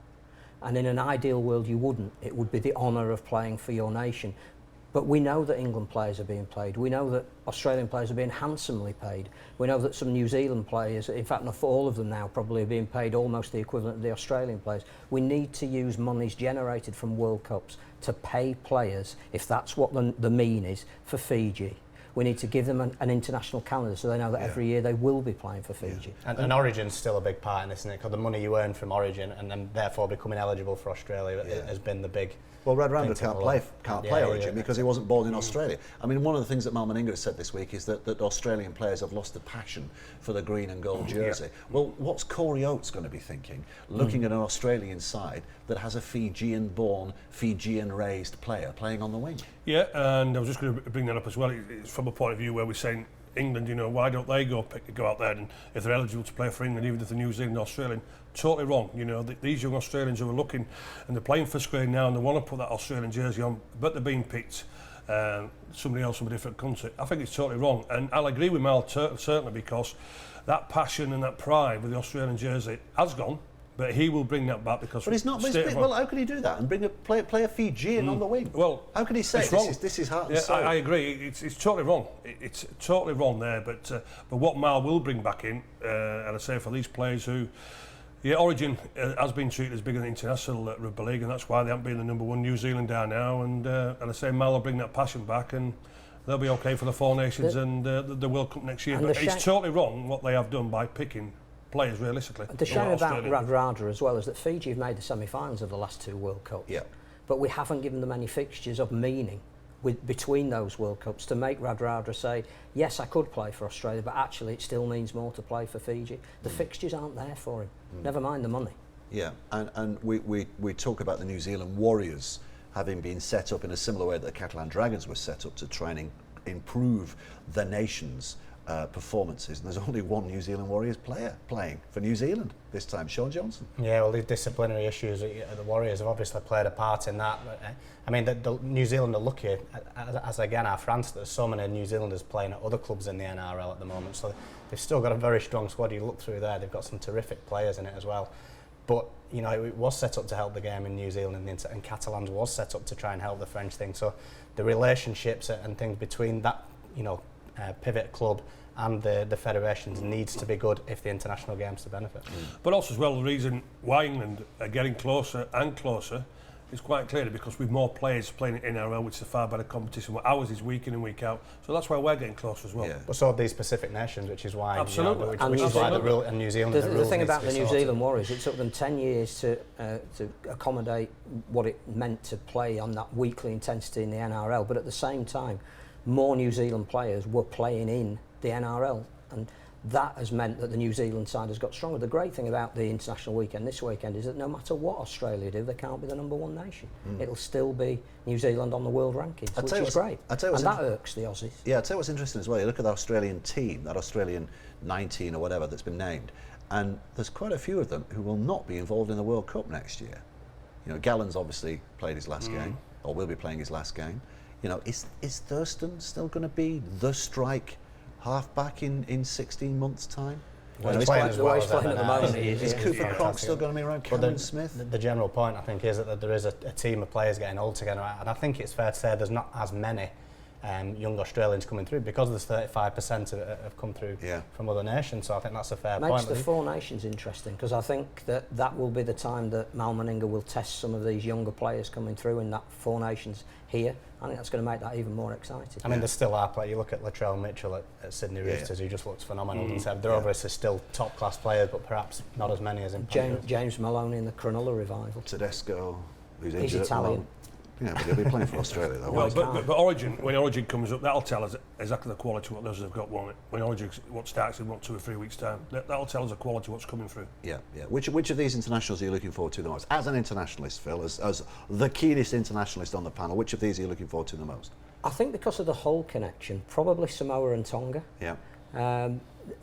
And in an ideal world you wouldn't. It would be the honour of playing for your nation. But we know that England players are being paid. We know that Australian players are being handsomely paid. We know that some New Zealand players, in fact not all of them now, probably are being paid almost the equivalent of the Australian players. We need to use monies generated from World Cups to pay players, if that's what the mean is, for Fiji. We need to give them an international calendar so they know that every year they will be playing for Fiji. Yeah. And Origin's still a big part in this, isn't it? Because the money you earn from Origin and then therefore becoming eligible for Australia has been the big... Well, Radradra can't play Origin yeah, because he wasn't born in Australia. I mean, one of the things that Marwan Koukash said this week is that Australian players have lost the passion for the green and gold jersey. Yeah. Well, what's Corey Oates going to be thinking, looking at an Australian side that has a Fijian-born, Fijian-raised player playing on the wing? Yeah, and I was just going to bring that up as well. It's from a point of view where we're saying England, you know, why don't they go out there, and if they're eligible to play for England, even if they're New Zealand or Australian, totally wrong. You know, these young Australians who are looking and they're playing for Screen now and they want to put that Australian jersey on, but they're being picked somebody else from a different country. I think it's totally wrong, and I'll agree with Mal certainly, because that passion and that pride with the Australian jersey has gone. But he will bring that back because... But he's not... Well, how can he do that and bring a player Fijian on the wing? Well, how can he say this is heart and soul? I agree. It's totally wrong. It's totally wrong there. But what Mal will bring back in, and I say for these players who... Yeah, Origin has been treated as bigger than international Rugby League, and that's why they haven't been the number one. New Zealand are now, and I say Mal will bring that passion back, and they'll be okay for the Four Nations and the World Cup next year. But it's totally wrong what they have done by picking players realistically. The shame about Radradra as well is that Fiji have made the semi-finals of the last 2 World Cups. Yeah. But we haven't given them any fixtures of meaning between those World Cups to make Radradra say, yes, I could play for Australia, but actually it still means more to play for Fiji. The fixtures aren't there for him. Never mind the money. Yeah, and we talk about the New Zealand Warriors having been set up in a similar way that the Caplan Dragons were set up to try and improve the nations performances, and there's only one New Zealand Warriors player playing for New Zealand this time, Sean Johnson. Yeah, well, the disciplinary issues at the Warriors have obviously played a part in that. But, I mean, the New Zealand are lucky, as again are France, that there's so many New Zealanders playing at other clubs in the NRL at the moment. So they've still got a very strong squad. You look through there, they've got some terrific players in it as well. But, you know, it was set up to help the game in New Zealand, and Catalans was set up to try and help the French thing. So the relationships and things between that, you know, pivot club and the federations needs to be good if the international game's to benefit. But also as well, the reason why England are getting closer and closer is quite clearly because we've more players playing in NRL, which is a far better competition. Ours is week in and week out, so that's why we're getting closer as well. Yeah. But so are these Pacific nations, which is why, absolutely, you know, which is why the rule in New Zealand. The thing about the New Zealand Warriors, it took them 10 years to accommodate what it meant to play on that weekly intensity in the NRL. But at the same time, more New Zealand players were playing in the NRL, and that has meant that the New Zealand side has got stronger. The great thing about the international weekend this weekend is that no matter what Australia do, they can't be the number one nation. It'll still be New Zealand on the world rankings, which is great. And that irks the Aussies. Yeah, I'll tell you what's interesting as well. You look at the Australian team, that Australian 19 or whatever that's been named, and there's quite a few of them who will not be involved in the World Cup next year. You know, Gallen's obviously played his last game, or will be playing his last game. You know, is Thurston still going to be the strike half-back in 16 months' time? Well, he's playing as well he's playing at the moment. Is Cooper Croc still going to be around? Cameron Smith? The general point, I think, is that there is a team of players getting old together, and I think it's fair to say there's not as many young Australians coming through because there's 35% have come through from other nations. So I think that's a fair point. Makes the Four Nations interesting, because I think that will be the time that Mal Meninga will test some of these younger players coming through in that Four Nations here. I think that's going to make that even more exciting. I mean, there still are players. You look at Latrell Mitchell at Sydney Roosters, who just looks phenomenal. And said they're obviously still top-class players, but perhaps not as many as in James Maloney in the Cronulla revival. Tedesco, who's He's injured Italian. Yeah, but he'll be playing for Australia though. Well, but Origin, when Origin comes up, that'll tell us exactly the quality of what those have got, won't it? When Origin, what starts in 2 or 3 weeks' time, that'll tell us the quality of what's coming through. Yeah. Which of these internationals are you looking forward to the most? As an internationalist, Phil, as the keenest internationalist on the panel, which of these are you looking forward to the most? I think because of the Hull connection, probably Samoa and Tonga. Yeah.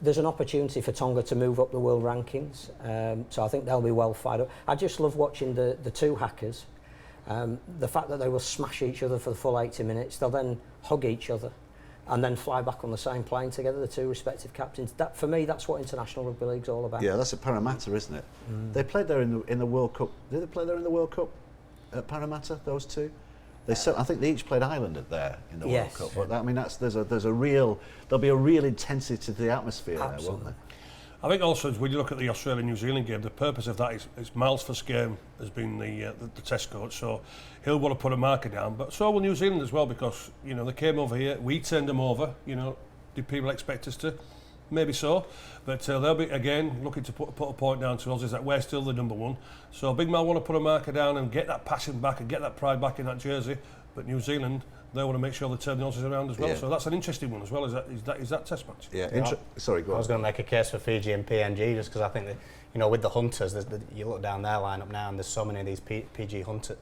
There's an opportunity for Tonga to move up the world rankings, so I think they'll be well fired up. I just love watching the two hackers. The fact that they will smash each other for the full 80 minutes, they'll then hug each other and then fly back on the same plane together, the two respective captains. That, for me, that's what International Rugby League's all about. Yeah, that's at Parramatta, isn't it? They played there in the World Cup. Did they play there in the World Cup at Parramatta, those two? I think they each played Ireland there in the World Cup. But I mean, there'll be a real intensity to the atmosphere there, won't there? I think also when you look at the Australia-New Zealand game, the purpose of that is Miles' first game has been the test coach, so he'll want to put a marker down. But so will New Zealand as well, because you know they came over here, we turned them over. You know, did people expect us to? Maybe so, but they'll be again looking to put a point down to us is that we're still the number one. So Big Mal want to put a marker down and get that passion back and get that pride back in that jersey. But New Zealand, they want to make sure they turn the Aussies around as well. Yeah. So that's an interesting one as well. Is that test match? Yeah. Sorry, go on. I was going to make a case for Fiji and PNG just because I think that, you know, with the Hunters, you look down their lineup now and there's so many of these PNG Hunters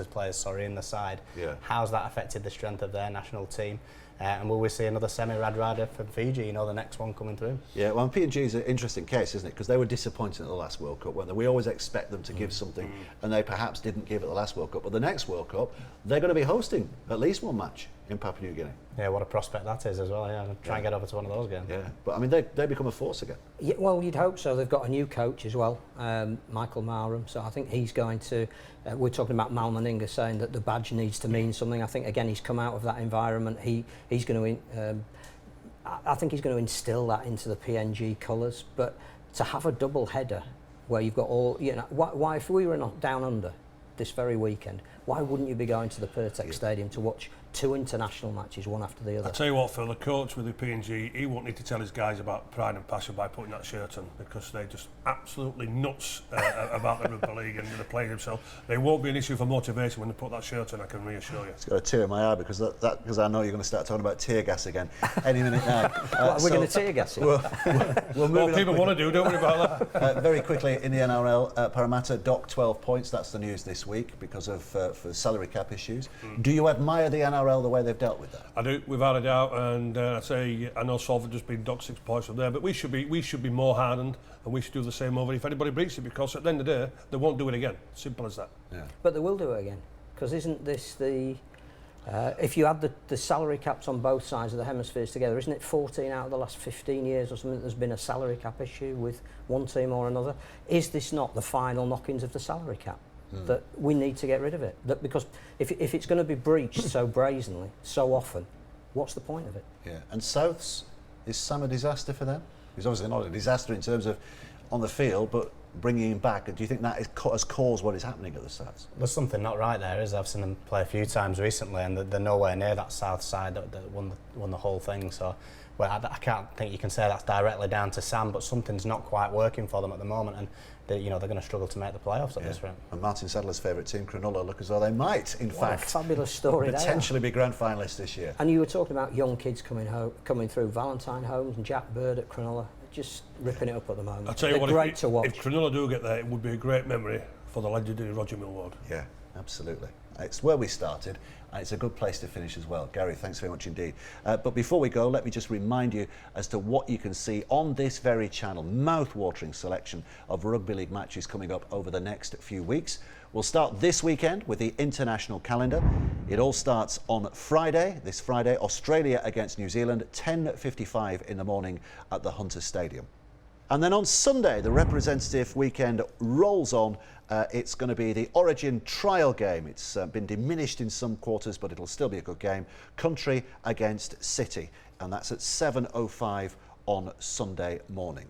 players, in the side. Yeah. How's that affected the strength of their national team? And will we see another semi-rad rider from Fiji, you know, the next one coming through? Yeah, well, PNG is an interesting case, isn't it? Because they were disappointed at the last World Cup, weren't they? We always expect them to give something, and they perhaps didn't give at the last World Cup. But the next World Cup, they're going to be hosting at least one match in Papua New Guinea. Yeah, what a prospect that is as well, Try and get over to one of those games. Yeah, but I mean, they become a force again. Yeah, well, you'd hope so. They've got a new coach as well, Michael Marram, so I think he's going to... we're talking about Mal Meninga saying that the badge needs to mean something. I think, again, he's come out of that environment. He's going to... I think he's going to instill that into the PNG colours, but to have a double header where you've got all... You know, why if we were not down under this very weekend, why wouldn't you be going to the Pertex Stadium to watch two international matches, one after the other? I tell you what, Phil, the coach with the PNG, he won't need to tell his guys about pride and passion by putting that shirt on, because they're just absolutely nuts about the Rugby League and the player himself. There won't be an issue for motivation when they put that shirt on, I can reassure you. It's got a tear in my eye because because I know you're going to start talking about tear gas again any minute now. We're going to tear gas it? We'll move people want to do, don't worry about that. Very quickly, in the NRL, Parramatta dock 12 points. That's the news this week because of for salary cap issues. Do you admire the NRL the way they've dealt with that? I do, without a doubt, and I know Salford just been docked 6 points from there, but we should be more hardened, and we should do the same over if anybody breaches it, because at the end of the day, they won't do it again. Simple as that. Yeah. But they will do it again, because isn't this the... if you add the salary caps on both sides of the hemispheres together, isn't it 14 out of the last 15 years or something there's been a salary cap issue with one team or another? Is this not the final knockings of the salary cap? That we need to get rid of it? That because if it's going to be breached so brazenly, so often, what's the point of it? Yeah. And Souths, is Sam a disaster for them? He's obviously not a disaster in terms of on the field, but bringing him back, do you think that has caused what is happening at the Souths? There's something not right there, is there? I've seen them play a few times recently, and they're nowhere near that South side that won the whole thing. So, well, I can't think you can say that's directly down to Sam, but something's not quite working for them at the moment, and they're going to struggle to make the playoffs at this rate. And Martin Sadler's favourite team, Cronulla, look as though they might, in What a fact, fabulous story potentially be grand finalists this year. And you were talking about young kids coming through, Valentine Holmes and Jack Bird at Cronulla, just ripping it up at the moment. I'll tell you They're what, great to watch. if Cronulla do get there, it would be a great memory for the legendary Roger Millward. Yeah, absolutely. It's where we started, and it's a good place to finish as well. Garry, thanks very much indeed. But before we go, let me just remind you as to what you can see on this very channel. Mouth-watering selection of Rugby League matches coming up over the next few weeks. We'll start this weekend with the international calendar. It all starts on Friday, this Friday, Australia against New Zealand, 10:55 in the morning at the Hunter Stadium. And then on Sunday, the representative weekend rolls on. It's going to be the Origin trial game. It's been diminished in some quarters, but it'll still be a good game. Country against City, and that's at 7:05 on Sunday morning.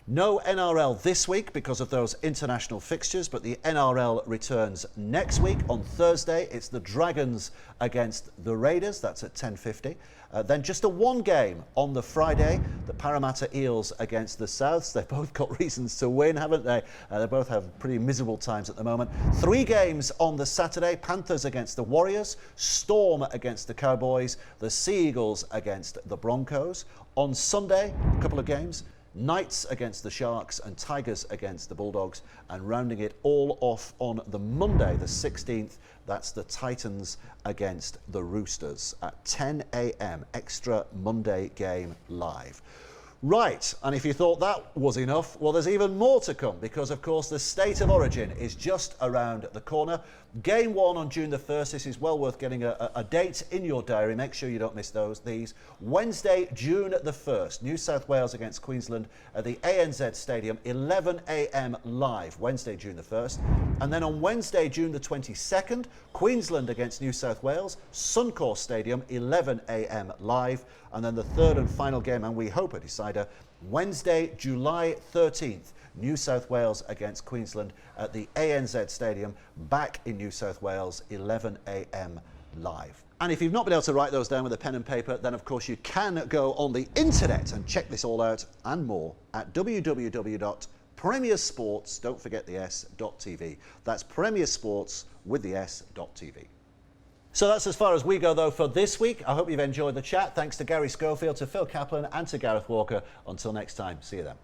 No NRL this week because of those international fixtures, but the NRL returns next week on Thursday. It's the Dragons against the Raiders. That's at 10:50. Then just a one game on the Friday, the Parramatta Eels against the Souths. They've both got reasons to win, haven't they? They both have pretty miserable times at the moment. 3 games on the Saturday, Panthers against the Warriors, Storm against the Cowboys, the Sea Eagles against the Broncos. On Sunday, a couple of games, Knights against the Sharks and Tigers against the Bulldogs, and rounding it all off on the Monday, the 16th, that's the Titans against the Roosters at 10 a.m. Extra Monday game live. Right, and if you thought that was enough, well, there's even more to come, because of course the State of Origin is just around the corner. Game 1 on June the 1st. This is well worth getting a date in your diary. Make sure you don't miss these. Wednesday, June the 1st, New South Wales against Queensland at the ANZ Stadium, 11 a.m. live, Wednesday, June the 1st. And then on Wednesday, June the 22nd, Queensland against New South Wales, Suncorp Stadium, 11 a.m. live. And then the third and final game, and we hope a decider, Wednesday, July 13th, New South Wales against Queensland at the ANZ Stadium, back in New South Wales, 11 a.m. live. And if you've not been able to write those down with a pen and paper, then of course you can go on the internet and check this all out and more at www.premiersports, don't forget the s.tv. That's premiersports with the s.tv. So that's as far as we go, though, for this week. I hope you've enjoyed the chat. Thanks to Garry Schofield, to Phil Caplan and to Gareth Walker. Until next time, see you then.